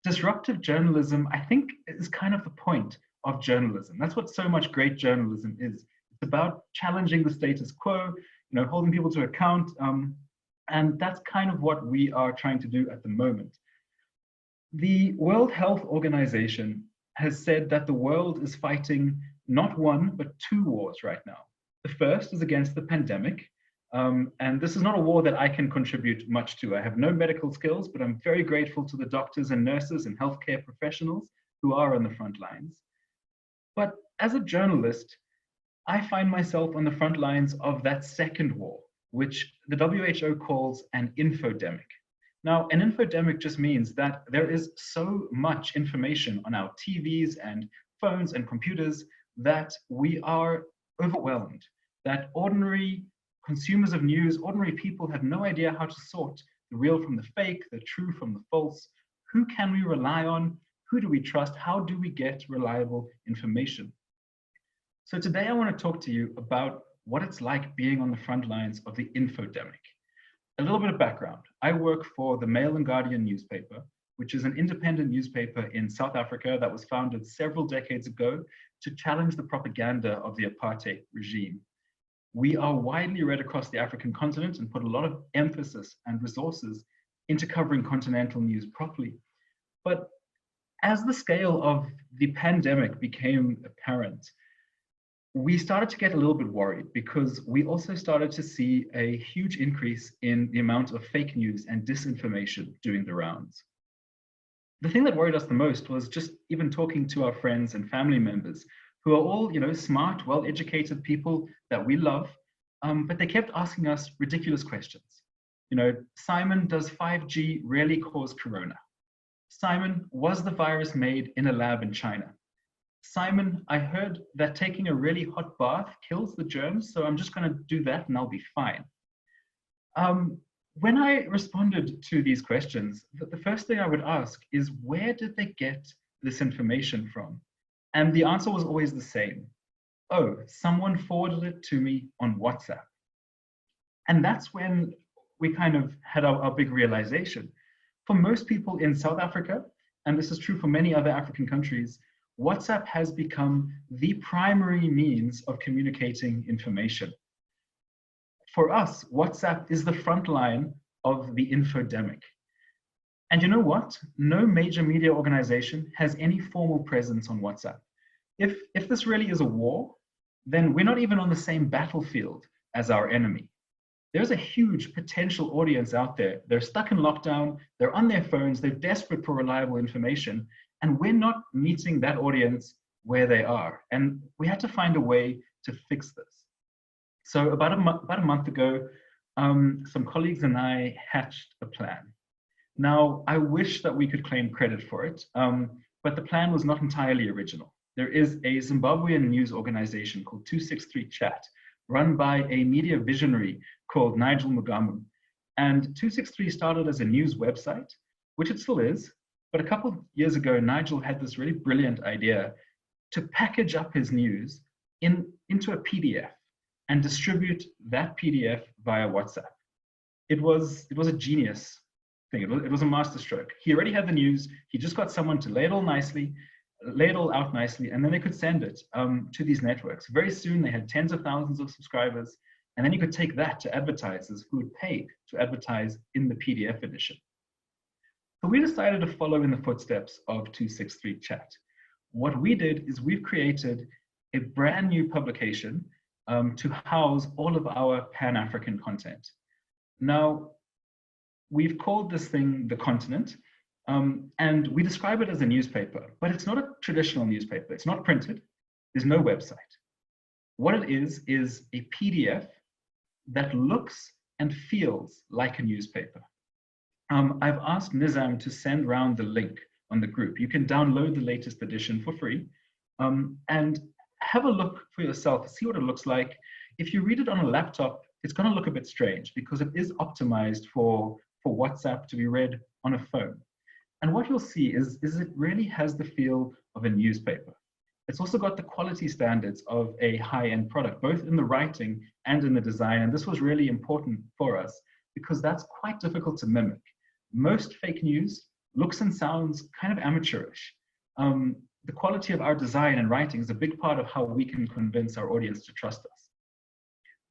disruptive journalism, I think, is kind of the point of journalism. That's what so much great journalism is. It's about challenging the status quo, holding people to account. And that's kind of what we are trying to do at the moment. The World Health Organization has said that the world is fighting not one, but two wars right now. The first is against the pandemic. And this is not a war that I can contribute much to. I have no medical skills, but I'm very grateful to the doctors and nurses and healthcare professionals who are on the front lines. But as a journalist, I find myself on the front lines of that second war, which the WHO calls an infodemic. Now, an infodemic just means that there is so much information on our TVs and phones and computers that we are overwhelmed, that ordinary consumers of news, ordinary people have no idea how to sort the real from the fake, the true from the false. Who can we rely on? Who do we trust? How do we get reliable information? So today I want to talk to you about what it's like being on the front lines of the infodemic. A little bit of background. I work for the Mail and Guardian newspaper, which is an independent newspaper in South Africa that was founded several decades ago to challenge the propaganda of the apartheid regime. We are widely read across the African continent and put a lot of emphasis and resources into covering continental news properly. But as the scale of the pandemic became apparent, we started to get a little bit worried because we also started to see a huge increase in the amount of fake news and disinformation doing the rounds. The thing that worried us the most was just even talking to our friends and family members who are all, smart, well-educated people that we love, but they kept asking us ridiculous questions. Simon, does 5G really cause corona? Simon, was the virus made in a lab in China? Simon, I heard that taking a really hot bath kills the germs, so I'm just going to do that and I'll be fine. When I responded to these questions, the first thing I would ask is, where did they get this information from? And the answer was always the same. Oh, someone forwarded it to me on WhatsApp. And that's when we kind of had our big realization. For most people in South Africa, and this is true for many other African countries, WhatsApp has become the primary means of communicating information. For us, WhatsApp is the front line of the infodemic. And you know what? No major media organization has any formal presence on WhatsApp. If this really is a war, then we're not even on the same battlefield as our enemy. There's a huge potential audience out there. They're stuck in lockdown, they're on their phones, they're desperate for reliable information, and we're not meeting that audience where they are. And we had to find a way to fix this. So about a month ago, some colleagues and I hatched a plan. Now, I wish that we could claim credit for it, but the plan was not entirely original. There is a Zimbabwean news organization called 263 Chat, run by a media visionary called Nigel Mugamu. And 263 started as a news website, which it still is, but a couple of years ago, Nigel had this really brilliant idea to package up his news into a PDF and distribute that PDF via WhatsApp. It was a genius thing. It was a masterstroke. He already had the news. He just got someone to lay it all out nicely, and then they could send it to these networks. Very soon, they had tens of thousands of subscribers, and then you could take that to advertisers who would pay to advertise in the PDF edition. So we decided to follow in the footsteps of 263 Chat. What we did is we've created a brand new publication to house all of our Pan-African content. Now, we've called this thing The Continent, and we describe it as a newspaper, but it's not a traditional newspaper. It's not printed. There's no website. What it is a PDF that looks and feels like a newspaper. I've asked Nizam to send around the link on the group. You can download the latest edition for free and have a look for yourself, see what it looks like. If you read it on a laptop, it's going to look a bit strange because it is optimized for WhatsApp to be read on a phone. And what you'll see is it really has the feel of a newspaper. It's also got the quality standards of a high-end product, both in the writing and in the design. And this was really important for us because that's quite difficult to mimic. Most fake news looks and sounds kind of amateurish. The quality of our design and writing is a big part of how we can convince our audience to trust us.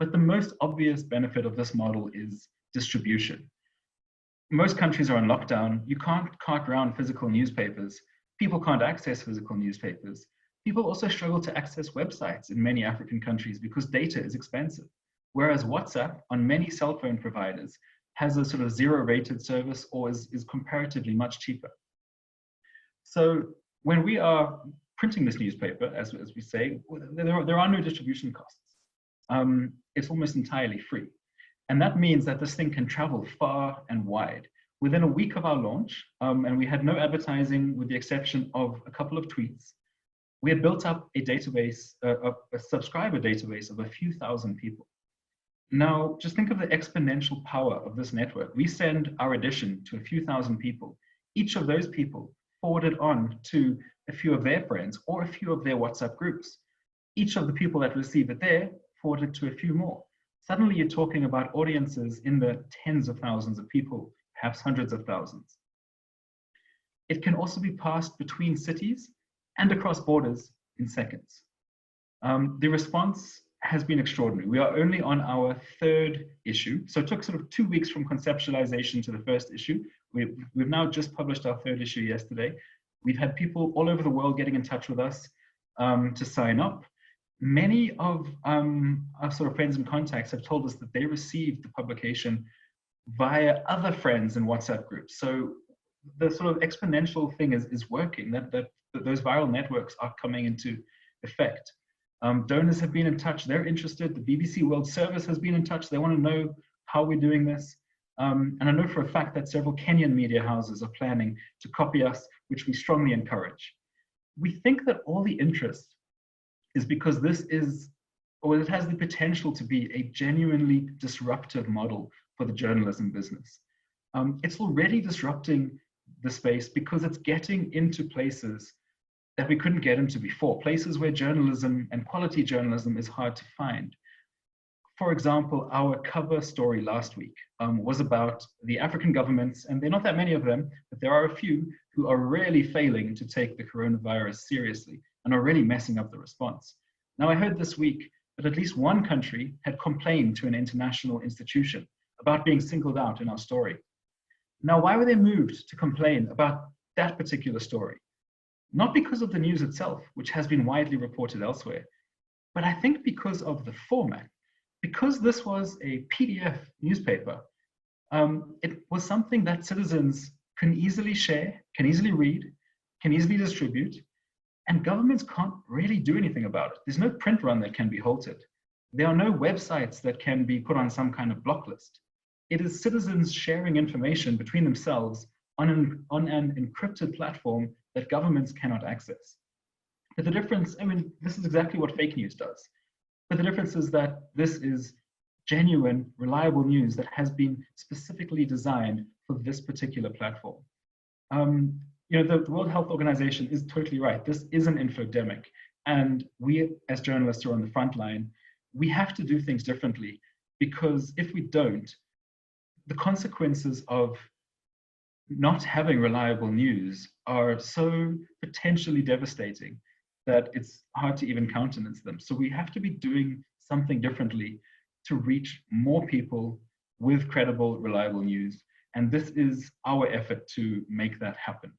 But the most obvious benefit of this model is distribution. Most countries are on lockdown. You can't cart around physical newspapers. People can't access physical newspapers. People also struggle to access websites in many African countries because data is expensive. Whereas WhatsApp on many cell phone providers has a sort of zero-rated service or is comparatively much cheaper. So when we are printing this newspaper, as we say, there are no distribution costs. It's almost entirely free. And that means that this thing can travel far and wide. Within a week of our launch, and we had no advertising with the exception of a couple of tweets, we had built up a database, a subscriber database of a few thousand people. Now, just think of the exponential power of this network. We send our edition to a few thousand people. Each of those people forwarded on to a few of their friends or a few of their WhatsApp groups. Each of the people that receive it there forwarded to a few more. Suddenly you're talking about audiences in the tens of thousands of people, perhaps hundreds of thousands. It can also be passed between cities and across borders in seconds. The response has been extraordinary. We are only on our third issue. So it took sort of 2 weeks from conceptualization to the first issue. We've now just published our third issue yesterday. We've had people all over the world getting in touch with us to sign up. Many of our sort of friends and contacts have told us that they received the publication via other friends in WhatsApp groups. So the sort of exponential thing is working, that those viral networks are coming into effect. Donors have been in touch, they're interested. The BBC World Service has been in touch. They want to know how we're doing this. And I know for a fact that several Kenyan media houses are planning to copy us, which we strongly encourage. We think that all the interest is because this is, or it has the potential to be a genuinely disruptive model for the journalism business. It's already disrupting the space because it's getting into places that we couldn't get into before, places where journalism and quality journalism is hard to find. For example, our cover story last week was about the African governments, and there are not that many of them, but there are a few who are really failing to take the coronavirus seriously and are really messing up the response. Now, I heard this week that at least one country had complained to an international institution about being singled out in our story. Now, why were they moved to complain about that particular story? Not because of the news itself, which has been widely reported elsewhere, but I think because of the format. Because this was a PDF newspaper, it was something that citizens can easily share, can easily read, can easily distribute, and governments can't really do anything about it. There's no print run that can be halted. There are no websites that can be put on some kind of block list. It is citizens sharing information between themselves on an encrypted platform that governments cannot access. But the difference, I mean, this is exactly what fake news does. But the difference is that this is genuine, reliable news that has been specifically designed for this particular platform. You know, the World Health Organization is totally right. This is an infodemic. And we, as journalists who are on the front line, we have to do things differently, because if we don't, the consequences of not having reliable news are so potentially devastating that it's hard to even countenance them. So we have to be doing something differently to reach more people with credible, reliable news. And this is our effort to make that happen.